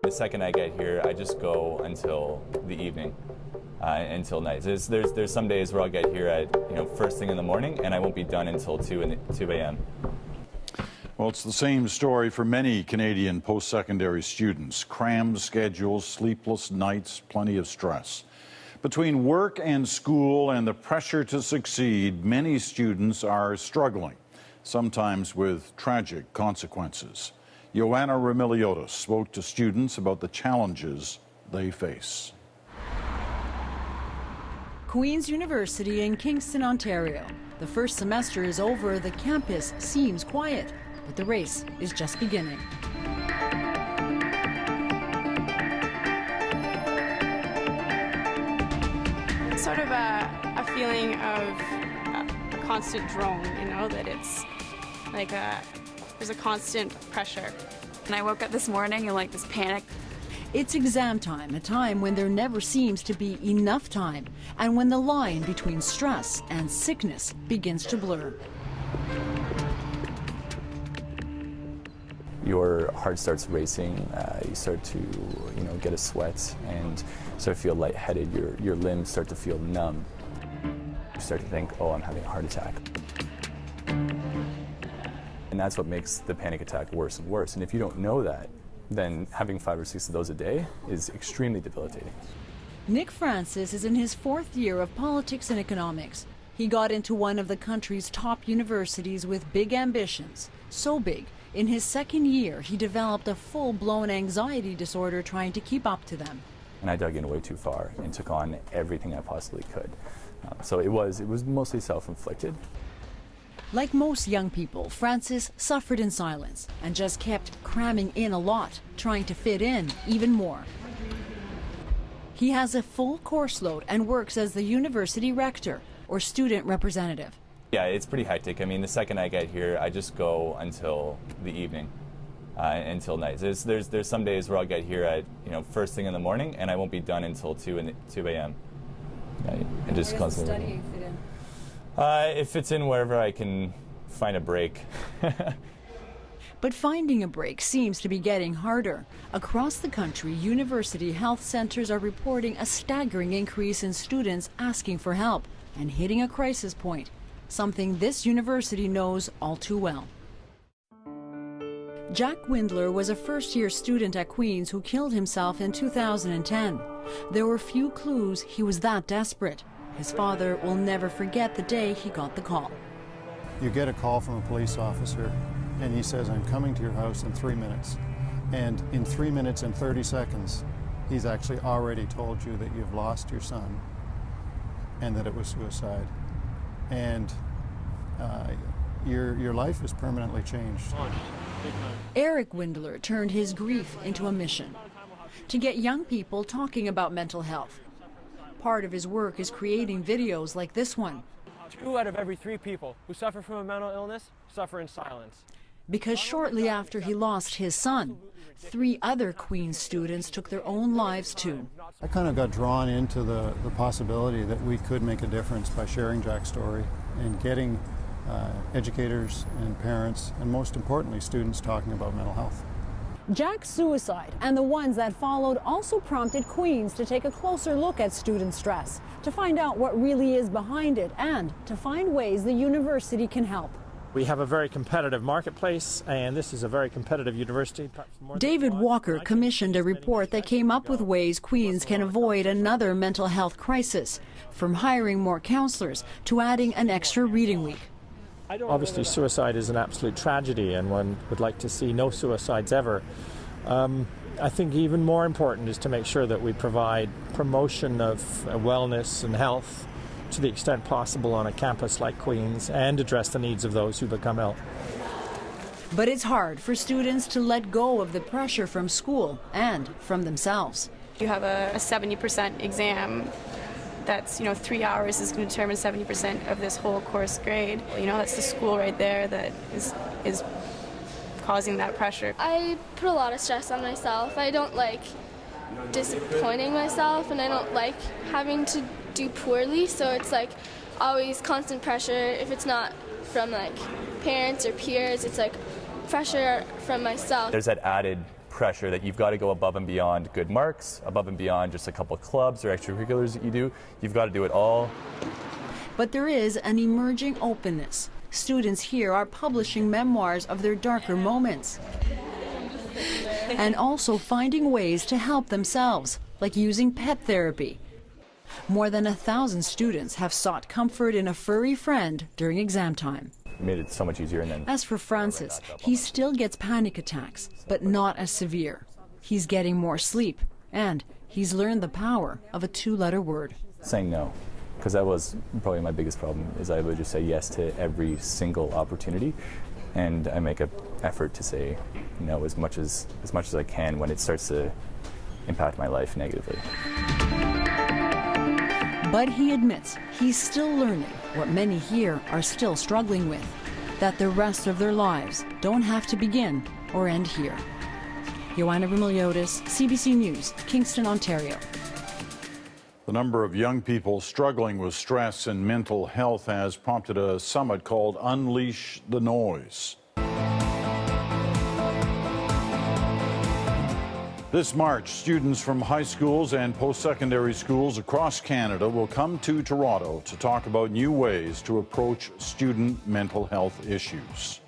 The second I get here, I just go until the evening, until night. There's some days where I'll get here at first thing in the morning, and I won't be done until 2 a.m. Well, it's the same story for many Canadian post-secondary students. Crammed schedules, sleepless nights, plenty of stress. Between work and school and the pressure to succeed, many students are struggling, sometimes with tragic consequences. Joanna Remiliotis spoke to students about the challenges they face. Queen's University in Kingston, Ontario. The first semester is over, the campus seems quiet, but the race is just beginning. Sort of a feeling of a constant drone, that it's like there's a constant pressure. And I woke up this morning in this panic. It's exam time, a time when there never seems to be enough time, and when the line between stress and sickness begins to blur. Your heart starts racing, you start to get a sweat and start to feel lightheaded, your limbs start to feel numb. You start to think, oh, I'm having a heart attack. And that's what makes the panic attack worse and worse. And if you don't know that, then having 5 or 6 of those a day is extremely debilitating. Nick Francis is in his 4th year of politics and economics. He got into one of the country's top universities with big ambitions, so big. In his 2nd year, he developed a full-blown anxiety disorder trying to keep up to them. And I dug in way too far and took on everything I possibly could. So it was mostly self-inflicted. Like most young people, Francis suffered in silence and just kept cramming in a lot, trying to fit in even more. He has a full course load and works as the university rector or student representative. Yeah, it's pretty hectic. I mean, the second I get here, I just go until the evening, until night. There's some days where I'll get here at first thing in the morning, and I won't be done until 2 a.m. I just constantly. Where does the studying fit in? It fits in wherever I can find a break. But finding a break seems to be getting harder. Across the country, university health centers are reporting a staggering increase in students asking for help and hitting a crisis point, something this university knows all too well. Jack Windler was a first-year student at Queen's who killed himself in 2010. There were few clues he was that desperate. His father will never forget the day he got the call. You get a call from a police officer and he says, I'm coming to your house in 3 minutes. And in 3 minutes and 30 seconds, he's actually already told you that you've lost your son and that it was suicide. And your life is permanently changed. Eric Windler turned his grief into a mission to get young people talking about mental health. Part of his work is creating videos like this one. 2 out of every 3 people who suffer from a mental illness suffer in silence. Because shortly after he lost his son, 3 other Queen's students took their own lives too. I kind of got drawn into the possibility that we could make a difference by sharing Jack's story and getting educators and parents, and most importantly, students talking about mental health. Jack's suicide and the ones that followed also prompted Queen's to take a closer look at student stress, to find out what really is behind it and to find ways the university can help. We have a very competitive marketplace, and this is a very competitive university. David Walker commissioned a report that came up with ways Queen's can avoid another mental health crisis, from hiring more counselors to adding an extra reading week. Obviously, suicide is an absolute tragedy, and one would like to see no suicides ever. I think even more important is to make sure that we provide promotion of wellness and health to the extent possible on a campus like Queen's, and address the needs of those who become ill. But it's hard for students to let go of the pressure from school and from themselves. You have a 70% exam. That's, 3 hours is going to determine 70% of this whole course grade. That's the school right there that is causing that pressure. I put a lot of stress on myself. I don't like disappointing myself, and I don't like having to do poorly, so it's always constant pressure. If it's not from parents or peers, it's pressure from myself. There's that added pressure that you've got to go above and beyond good marks, above and beyond just a couple clubs or extracurriculars that you do. You've got to do it all. But there is an emerging openness. Students here are publishing memoirs of their darker moments and also finding ways to help themselves, like using pet therapy. More than 1,000 students have sought comfort in a furry friend during exam time. It made it so much easier. And then, as for Francis, he still gets panic attacks, but not as severe. He's getting more sleep, and he's learned the power of a 2-letter word. Saying no, because that was probably my biggest problem, is I would just say yes to every single opportunity, and I make an effort to say no as much as I can when it starts to impact my life negatively. But he admits he's still learning what many here are still struggling with, that the rest of their lives don't have to begin or end here. Joanna Rumiliotis, CBC News, Kingston, Ontario. The number of young people struggling with stress and mental health has prompted a summit called Unleash the Noise. This March, students from high schools and post-secondary schools across Canada will come to Toronto to talk about new ways to approach student mental health issues.